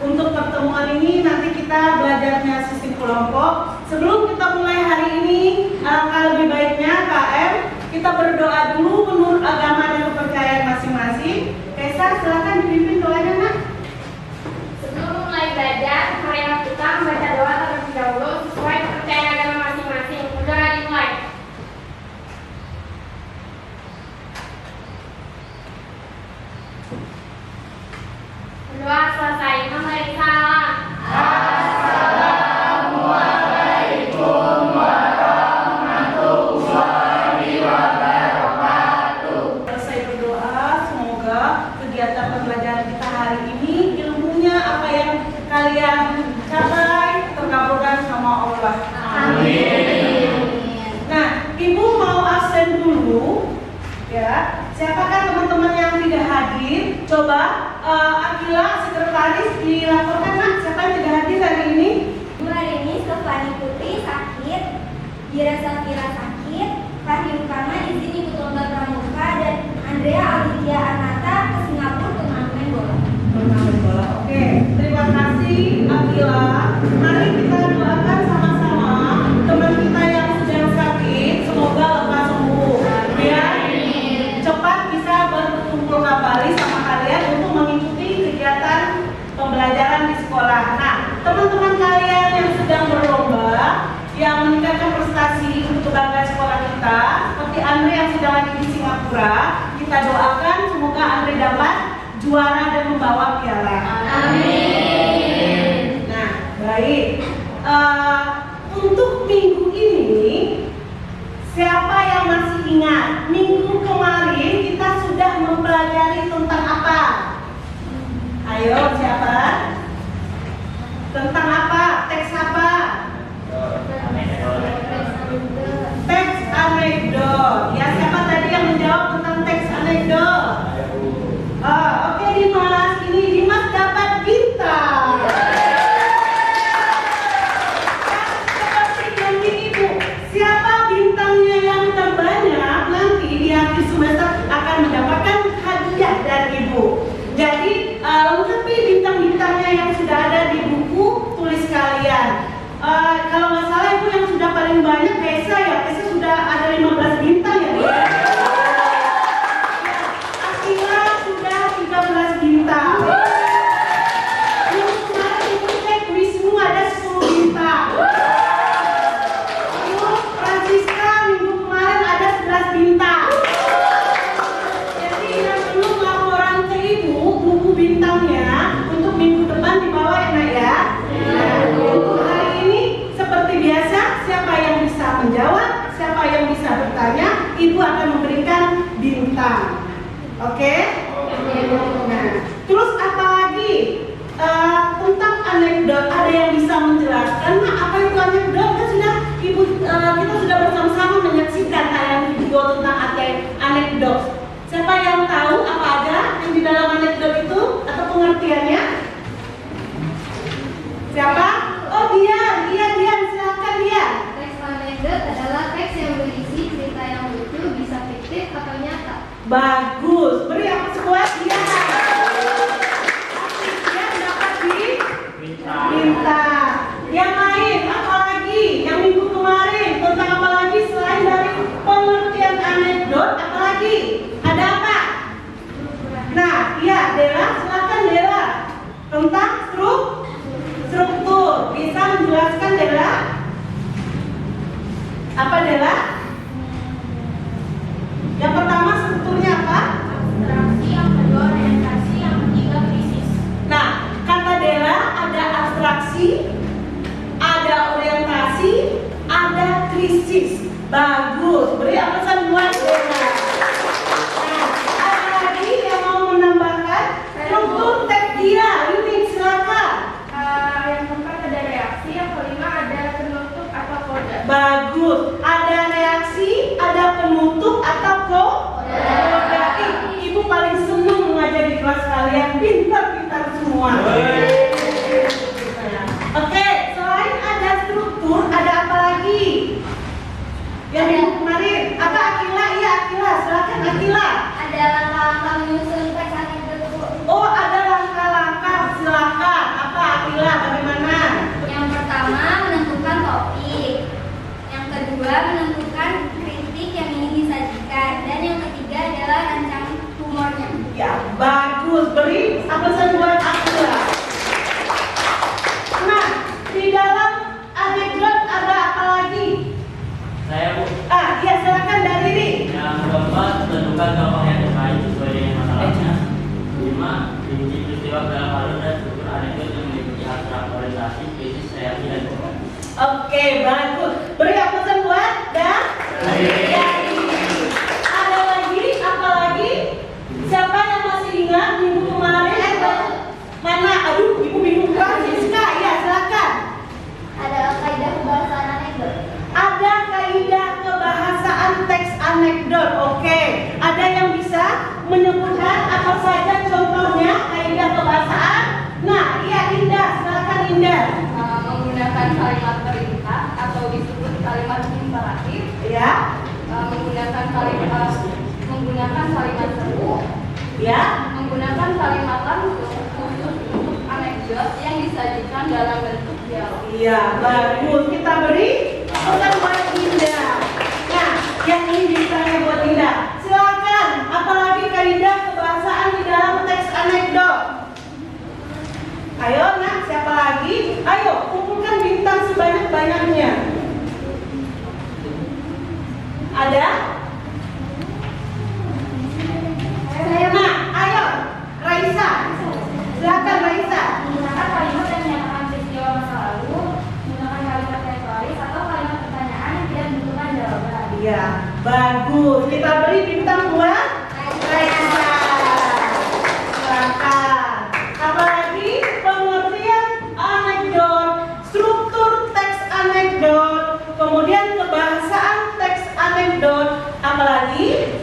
untuk pertemuan ini nanti kita belajarnya sistem kelompok. Sebelum kita mulai hari ini, alangkah lebih baiknya KM kita berdoa dulu menurut agama dan kepercayaan masing-masing. Kaisa, silakan dipimpin doanya, Nak. Sebelum mulai belajar, marilah kita membaca doa terlebih dahulu sesuai kepercayaan agama masing-masing. Berdoa dimulai. Berdoa selesai. Waalaikumsalam. Assalamualaikum warahmatullahi wabarakatuh. Selesai berdoa, semoga kegiatan pembelajaran kita hari ini ilmunya apa yang kalian capai terkabulkan sama Allah. Amin. Nah, Ibu mau absen dulu, ya. Siapakah teman-teman yang tidak hadir? Coba Akila, sekretaris, dilaporkan, Nak, siapa yang tidak hadir hari ini? Hari ini Stefani Putri sakit, Dira Safira sakit, Rahim Kama izin ikut lomba pramuka, dan Andrea Alidia Anata ke Singapura untuk main bola. Bermain bola. Oke, terima kasih Akila. Mari kita doakan sama-sama teman kita yang sedang sakit, semoga lekas sembuh. Biar cepat bisa berkumpul kembali sama kalian untuk mengikuti kegiatan pembelajaran di sekolah. Nah, teman-teman kalian yang sedang berlomba, yang meningkatkan prestasi untuk kebanggaan sekolah kita, seperti Andre yang sedang lagi di Singapura, kita doakan semoga Andre dapat juara dan membawa piala. Amin. Nah, baik. Untuk minggu ini, siapa yang masih ingat? Minggu kemarin kita sudah mempelajari tentang apa? Ayo, siapa? Tentang apa? Teks apa? Teks anekdot. Ya, siapa tadi yang menjawab tentang teks anekdot? Oke, Dimas. Ini Dimas dapat bintang. Seperti janji Ibu, siapa bintangnya yang terbanyak nanti di akhir semester akan mendapatkan hadiah dari Ibu. Jadi lengkapi bintang-bintangnya yang sudah ada di buku tulis kalian. Kalau nggak salah Ibu yang sudah paling banyak Kaisa ya, Kaisa sudah ada 15 bintang ya. Akila sudah 13 bintang. Minggu kemarin Ibu cek Wisnu ada 10 bintang. Ibu Francisca minggu kemarin ada 11 bintang. Jadi yang belum laporan ke Ibu buku bintangnya untuk minggu depan dibawa ya, Nak ya. Nah, untuk hari ini seperti biasa, siapa yang bisa menjawab, siapa yang bisa bertanya, Ibu akan memberikan bintang. Oke? Nah, terus apa lagi? Tentang anekdot, ada yang bisa menjelaskan? Nah, apa itu anekdot? Kan sudah Ibu, kita sudah bersama-sama menyaksikan tayangan video tentang anekdot. Siapa yang tahu apa aja yang di dalam anekdot itu atau pengertiannya? Siapa? Oh, Dian, silakan Dian. Teks anekdot adalah teks yang berisi cerita yang lucu, bisa fiktif atau nyata. Bagus, beri aku sekuat Dian. Dian dapat bintang. Yang lain, apa lagi? Yang minggu kemarin tentang apa lagi selain dari pengertian anekdot? Apa lagi? Ada apa? Nah, iya, Dela, silakan Dela. Tentang struktur, bisa menjelaskan Dela? Apa Dela? Yang pertama strukturnya apa? Abstraksi, yang kedua orientasi, yang ketiga krisis. Nah, kata Dela ada abstraksi, ada orientasi, ada krisis. Bagus, beri aplasan buat Dela. Nah, ada lagi yang mau menambahkan? Struktur teks dia, ini silakan. Yang keempat ada reaksi, yang kelima ada penutup atau kode. Bagus, ada reaksi, ada penutup atau kode. Ibu paling senang mengajar di kelas kalian, pintar-pintar semua. Oke, selain ada struktur, ada apa lagi? Yang minggu kemarin, apa Akila Rinci peristiwa dalam alur dan struktur anekdot yang meliputi abstrak, orientasi, krisis, reaksi, dan konsep. Oke, bagus. Beri pesan buat dan ada lagi, apa lagi? Siapa yang masih ingat minggu kemarin? Mana? Aduh, ibu bingung kan? Siska, ya silakan. Ada kaidah kebahasaan anekdot. Ada kaidah kebahasaan teks anekdot. Oke, ada yang bisa menyebutkan apa saja contohnya kaidah kebahasaan? Nah, iya Indah, silakan Indah. Menggunakan kalimat perintah atau disebut kalimat imperatif, Ya, menggunakan kalimat seru, ya. menggunakan kalimat langsung khusus untuk anekdot yang disajikan dalam bentuk dialog. Iya, bagus. Kita beri pesan buat Indah. Nah, yang ini ditanya buat Indah. Silakan. Apalagi kaidah kebahasaan di dalam teks anekdot. Ayo, nak, siapa lagi? Ayo, kumpulkan bintang sebanyak-banyaknya. Ada? Nah, ayo, Raisa. Silakan Raisa. Menggunakan kalimat yang menyatakan peristiwa masa lalu, menggunakan kalimat retoris atau kalimat pertanyaan yang tidak membutuhkan jawaban. Iya, bagus. Kita beri bintang buat Raisa. Silakan. Apalagi pengertian anekdot, struktur teks anekdot, kemudian kebahasaan teks anekdot. Apalagi?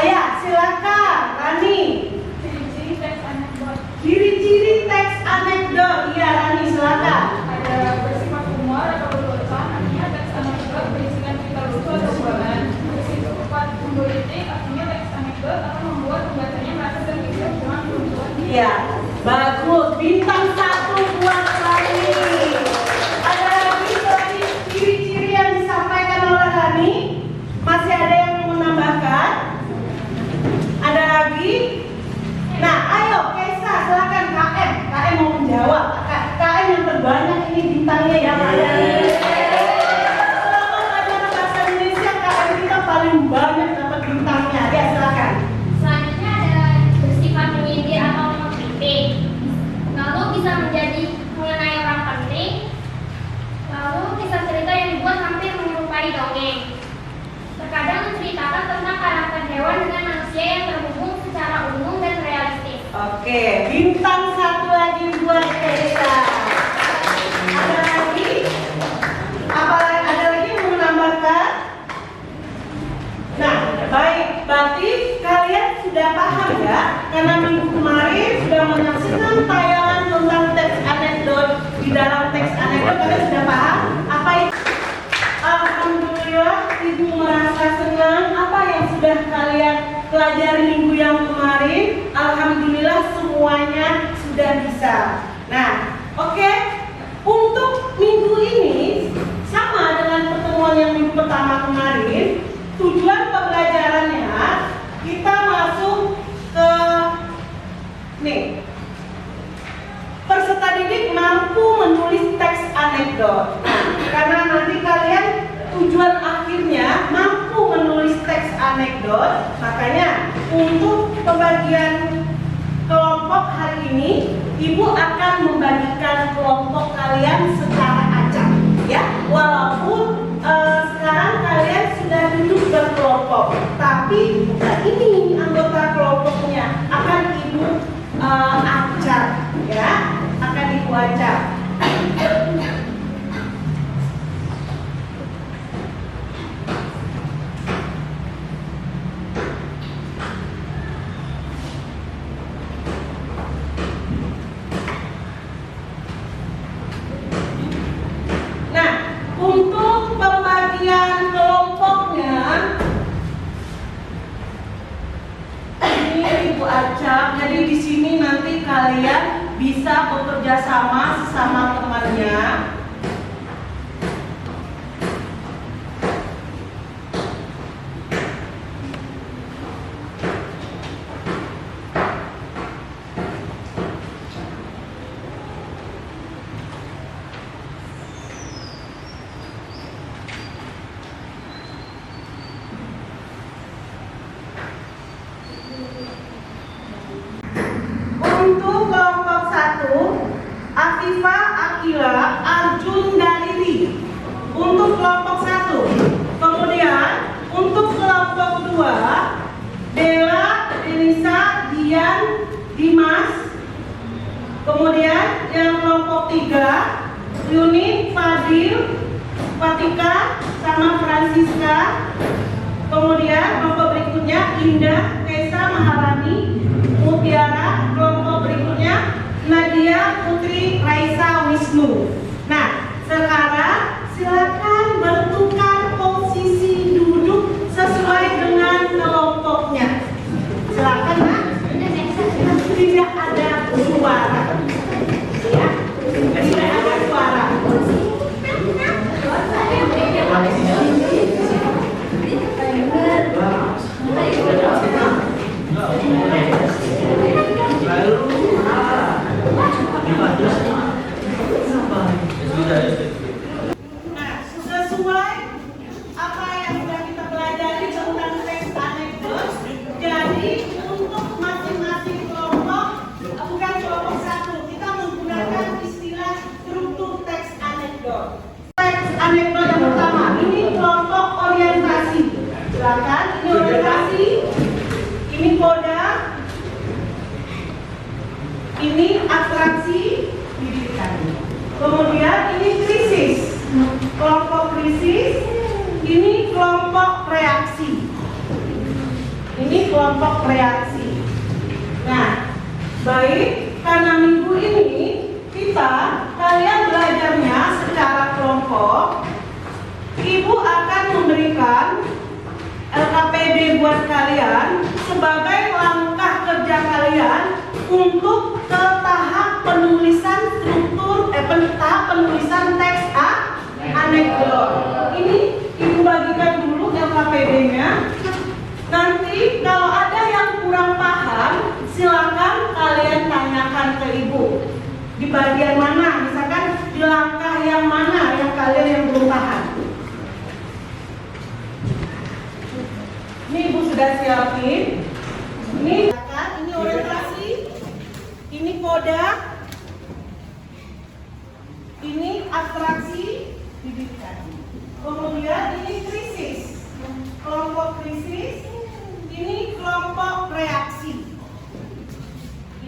Ya, silakan, Rani. Ciri-ciri teks anekdot. Ciri-ciri teks anekdot. Iya, Rani, silakan. Ada bersifat humor atau berlebihan, artinya teks anekdot berisikan cerita lucu atau bualan. Bersifat menggelitik, artinya teks anekdot akan membuat pembacanya merasa terhibur dengan kelucuan. Iya, bagus. Bintang 1 buat Rani. Ada lagi selain ciri-ciri yang disampaikan oleh Rani? Masih ada yang mau menambahkan? Ada lagi? Nah, ayo Kesa, silakan KM. KM mau menjawab. KM yang terbanyak ini bintangnya yang ada. Selama pelajaran bahasa Indonesia, KM kita paling banyak dapat bintangnya. Ya, silakan. Selanjutnya ada bersifat menyindir atau mengkritik. Lalu bisa menjadi mengenai orang penting. Lalu kisah cerita yang dibuat hampir menyerupai dongeng. Terkadang menceritakan tentang karakter hewan dengan manusia yang terhubung secara umum dan realistis. Oke, bintang 1 lagi buat Kesa. Ada lagi? Ada lagi yang mau menambahkan? Nah, baik. Berarti kalian sudah paham ya? Karena minggu kemarin sudah menyaksikan tayangan tentang teks anekdot. Di dalam teks anekdot kalian sudah paham? Apa itu? Alhamdulillah, Ibu merasa senang apa yang sudah kalian pelajari minggu yang kemarin. Alhamdulillah semuanya sudah bisa. Nah, oke. Untuk minggu ini sama dengan pertemuan yang minggu pertama kemarin. Tujuan pembelajarannya kita masuk ke peserta didik mampu menulis teks anekdot. Nah, karena nanti kalian tujuan akhirnya mampu menulis teks anekdot, makanya untuk pembagian kelompok hari ini Ibu akan membagikan kelompok kalian secara acak, ya. Walaupun sekarang kalian sudah duduk berkelompok, tapi ini anggota kelompoknya akan Ibu acak, ya, akan Ibu acak. Untuk pembagian kelompoknya ini Ibu acak. Jadi di sini nanti kalian bisa bekerja sama sesama temannya. 1, Afifa Akila Arjun Dalili untuk kelompok 1. Kemudian untuk kelompok 2, Dela Denisa Dian Dimas. Kemudian yang kelompok 3, Yuni Fadil Fatika sama Francisca. Kemudian kelompok berikutnya Indah Kesa Maharani Mutiara. Kelompok berikutnya Nadia Putri Raisa Wisnu. Nah, sekarang silakan bertukar posisi duduk sesuai dengan kelompoknya. Silakan, Nak. Tidak ada suara. Ya, tidak ada suara. Nah, sesuai apa yang sudah kita pelajari tentang teks anekdot, jadi untuk masing-masing kelompok, bukan kelompok 1, kita menggunakan istilah struktur teks anekdot. Teks anekdot yang pertama, ini kelompok orientasi. Silakan, ini orientasi, ini koda, ini atraksi didikan. Kemudian ini krisis, kelompok krisis, ini kelompok reaksi. Ini kelompok reaksi. Nah, baik, karena minggu ini kalian belajarnya secara kelompok, Ibu akan memberikan LKPD buat kalian sebagai langkah kerja kalian untuk ke tahap penulisan tahap penulisan teks anekdot. Ini Ibu bagikan dulu LKPD-nya. Nanti kalau ada yang kurang paham, silakan kalian tanyakan ke Ibu. Di bagian mana? Misalkan di langkah yang mana yang kalian yang belum paham. Ini Ibu sudah siapin. Ini orientasi, ini koda, ini atraksi didikan. Kemudian ini krisis, kelompok krisis, ini kelompok reaksi.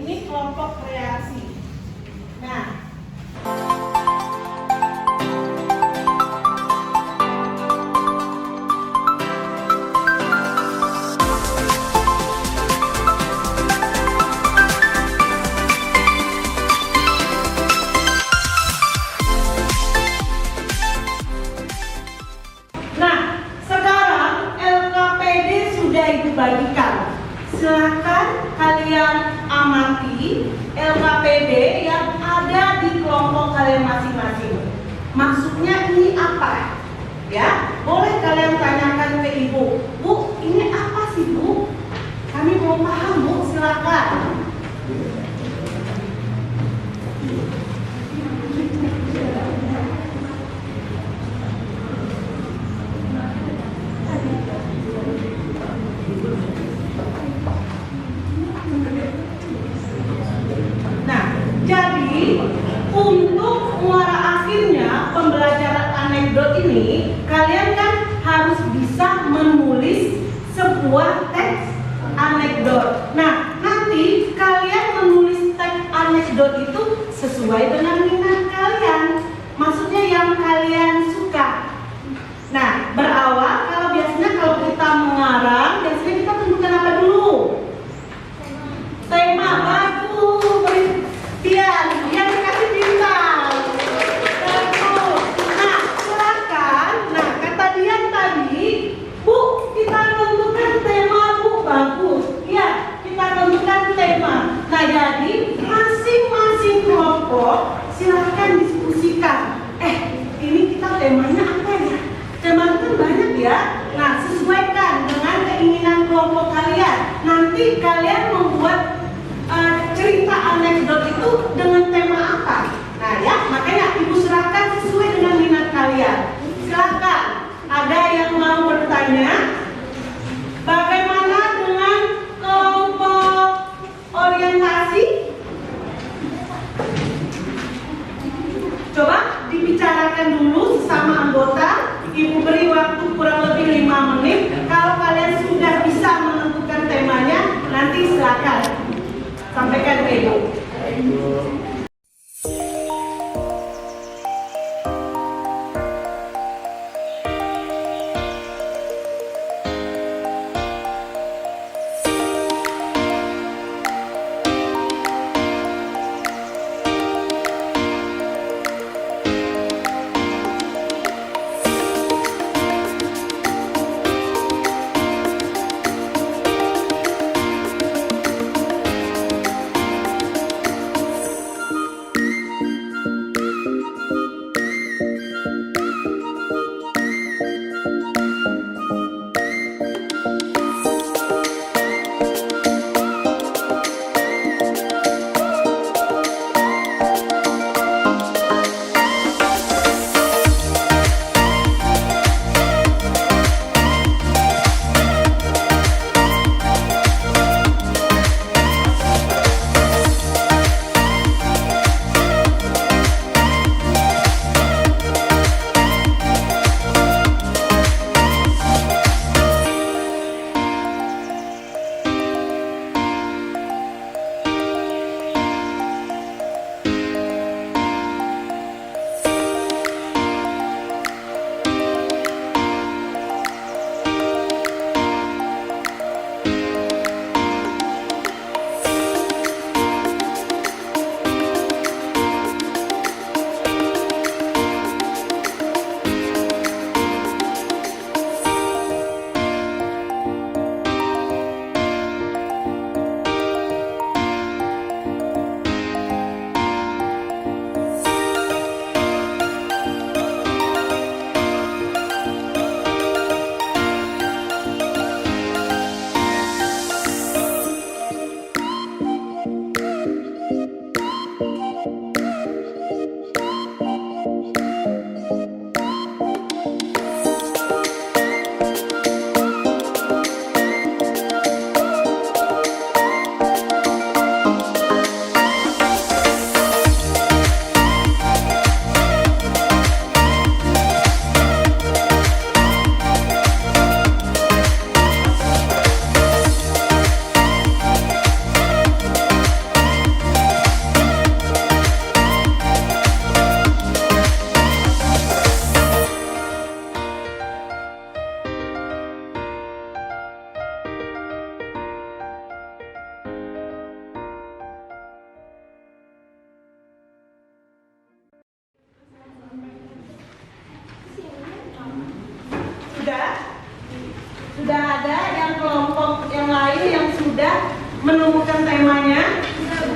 Ini kelompok reaksi. Nah, sekarang LKPD sudah Ibu bagikan. Silakan kalian amati LKPD yang ada di kelompok kalian masing-masing. Maksudnya ini apa? Ya, boleh kalian tanyakan ke Ibu. Bu, ini apa sih, Bu? Kami belum paham, Bu. Silakan. Jadi untuk muara akhirnya pembelajaran anekdot ini, kalian kan harus bisa menulis sebuah teks anekdot. Nah, nanti kalian menulis teks anekdot itu sesuai dengan minat kalian. Maksudnya yang kalian suka. Nah, berawal biasanya kalau kita mengarang, biasanya kita tentukan apa dulu? Tema. Bagus. Dia dikasih bintang. Bagus. Nah, silakan. Nah, kata Dian tadi, Bu, kita tentukan tema, Bu. Bagus. Ya, kita tentukan tema. Nah, jadi masing-masing kelompok silakan diskusikan. Ini kita temanya apa ya? Tema kan banyak ya. Nah, sesuaikan dengan keinginan kelompok kalian. Nanti kalian membuat cerita anekdot itu dengan tema apa? Nah ya, makanya Ibu serahkan sesuai dengan minat kalian. Silakan. Ada yang mau bertanya? Bagaimana dengan kelompok orientasi? menemukan temanya?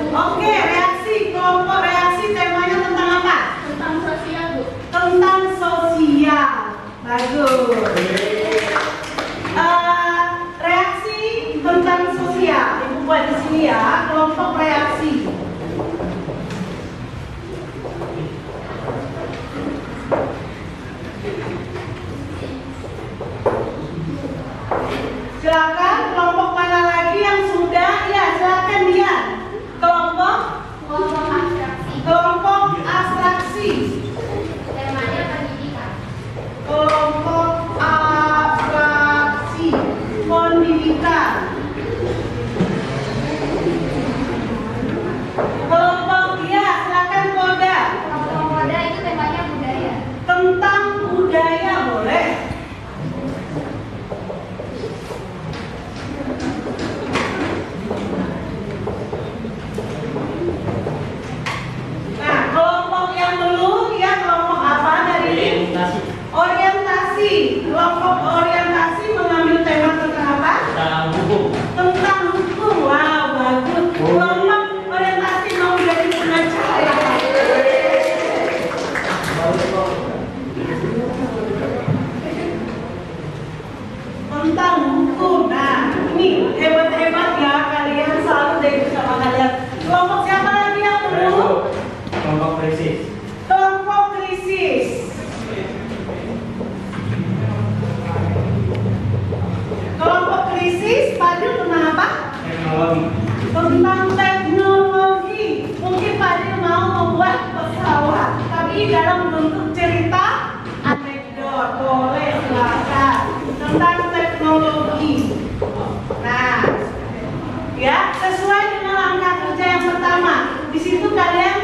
Oke, reaksi, kelompok reaksi temanya tentang apa? Tentang sosial, Bu. Tentang sosial. Bagus. Reaksi tentang sosial. Ibu buat di sini ya, kelompok reaksi. Silakan kelompok mana lagi yang sudah? Ya, silakan dia. Kelompok Abstraksi. kelompok abstraksi. Temanya pendidikan. Kelompok abstraksi pendidikan. Kelompok ya, silakan Koda. Kelompok moda itu temanya budaya. Tentang budaya boleh. Nah, kelompok yang belum ya kelompok apa dari Orientasi. orientasi. Kelompok orientasi mengambil tema tentang apa? Tentang hukum. Tentang hukum. Wow, bagus. Kelompok orientasi mau jadi pengacara. Tentang hukum. Nah, ini hebat-hebat ya kalian selalu dari bersama kalian. Kelompok siapa lagi yang belum? Kelompok krisis. Kelompok krisis. Kelompok krisis Fadil tentang apa? Teknologi. Tentang teknologi. Mungkin Fadil mau membuat pesawat, tapi dalam bentuk cerita anekdot. Boleh silakan. Tentang teknologi. Nah, ya sesuai dengan langkah kerja yang pertama. Di situ kalian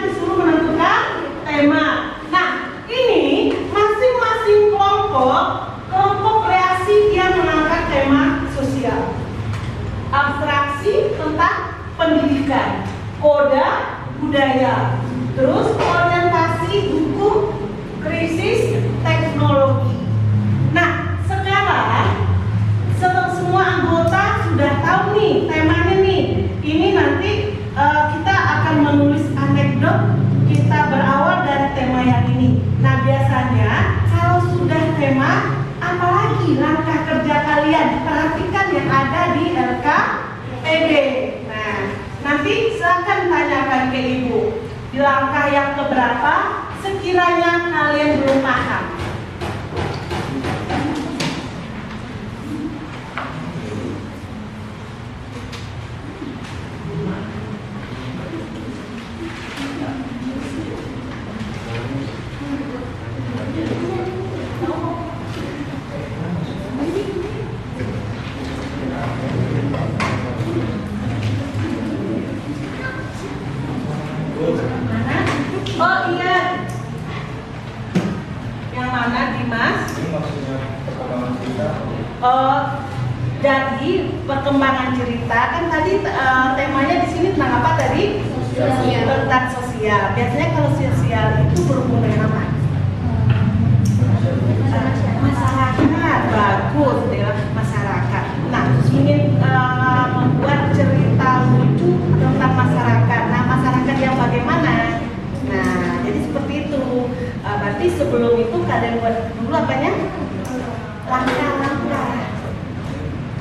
disuruh menentukan tema. Nah, ini masing-masing kelompok reaksi yang mengangkat tema sosial. Abstraksi tentang pendidikan, koda budaya, terus orientasi hukum, krisis teknologi. Nah, sekarang semua anggota sudah tahu nih temanya nih. Ini nanti kita akan menulis anekdot. Kita berawal dari tema yang ini. Nah, biasanya kalau sudah tema, apalagi langkah kerja kalian perhatikan yang ada di LKPD. Nah, nanti silakan tanyakan ke ibu di langkah yang keberapa sekiranya kalian belum paham. Mana? Oh iya. Yang mana Dimas? Oh, jadi perkembangan cerita kan tadi temanya di sini tentang apa tadi? Sosial. Tentang sosial. Biasanya kalau sosial itu berhubungan dengan apa? Masyarakat. Bagus ya, masyarakat. Nah, ingin membuat cerita lucu tentang masyarakat. Nah, masyarakat yang bagaimana? Nah, jadi seperti itu. Berarti sebelum itu kalian buat dulu apanya? Langkah-langkah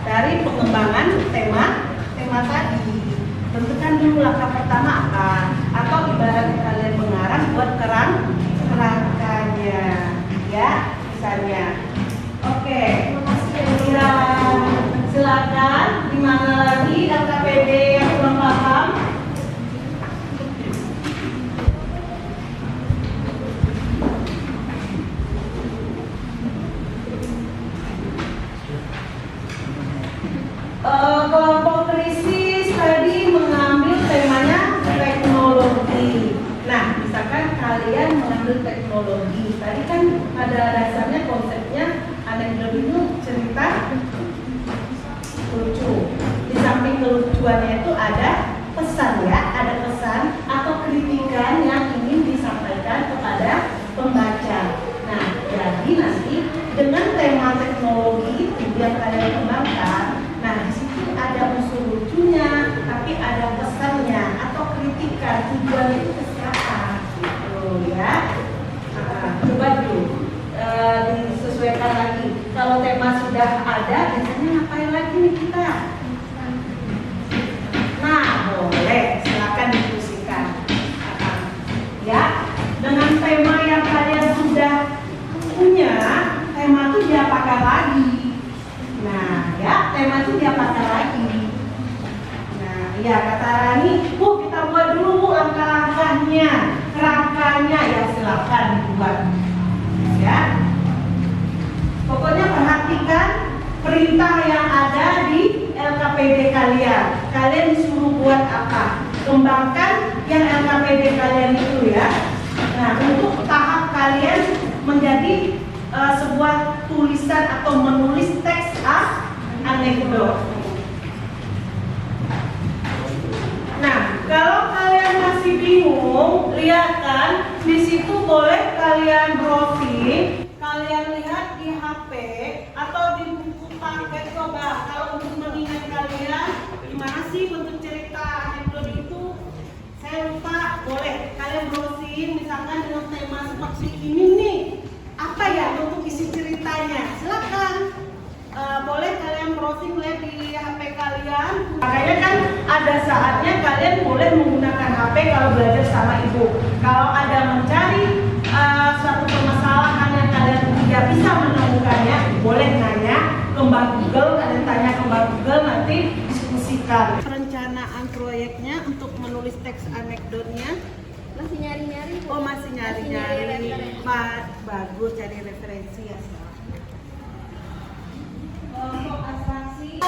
dari pengembangan tema tadi. Tentukan dulu langkah pertama apa? Atau ibarat kalian mengarang buat kerangkanya, ya misalnya. Oke, silakan. Di mana lagi LKPD yang belum paham? Kelompok krisis tadi mengambil temanya teknologi. Nah, misalkan kalian mengambil teknologi, tadi kan pada dasarnya konsepnya anekdot itu cerita lucu. Di samping kelucuannya itu ada pesan ya, ada pesan atau kritikan yang ingin disampaikan kepada pembaca. Nah, jadi nanti dengan tema teknologi itu yang kalian kembangkan, nah di situ ada unsur lucunya, pesannya atau kritikan tujuannya itu ke siapa gitu ya. Coba dulu disesuaikan lagi. Kalau tema sudah ada, biasanya ngapain lagi nih kita? Nah, boleh, silakan diskusikan. Ya, dengan tema yang kalian sudah punya, tema itu diapakan lagi? Nah, ya, tema itu diapakan lagi? Nah, ya kata Rani, Bu, kita buat dulu langkah-langkahnya, kerangkanya, ya silakan dibuat. Ya, pokoknya perhatikan perintah yang ada di LKPD kalian. Kalian disuruh buat apa? Kembangkan yang LKPD kalian itu ya. Nah, untuk tahap kalian menjadi sebuah tulisan atau menulis teks anekdot. Nah, kalau kalian masih bingung, lihat kan, di situ boleh kalian browsing, kalian lihat di HP atau di buku paket. Coba kalau untuk mengingat kalian, gimana sih bentuk cerita anekdot itu? Saya lupa, boleh kalian browsing, misalkan dengan tema seperti ini nih, apa ya bentuk isi ceritanya? Silakan. Boleh kalian browsing lihat di HP kalian. Makanya kan ada saatnya kalian boleh menggunakan HP kalau belajar sama ibu. Kalau ada mencari suatu permasalahan yang kalian tidak bisa menemukannya, boleh nanya ke Mbak Google. Kalian tanya ke Mbak Google, nanti diskusikan. Perencanaan proyeknya untuk menulis teks anekdotnya Masih nyari-nyari. oh masih nyari-nyari. Bagus, cari referensi ya. Kelompok atraksi.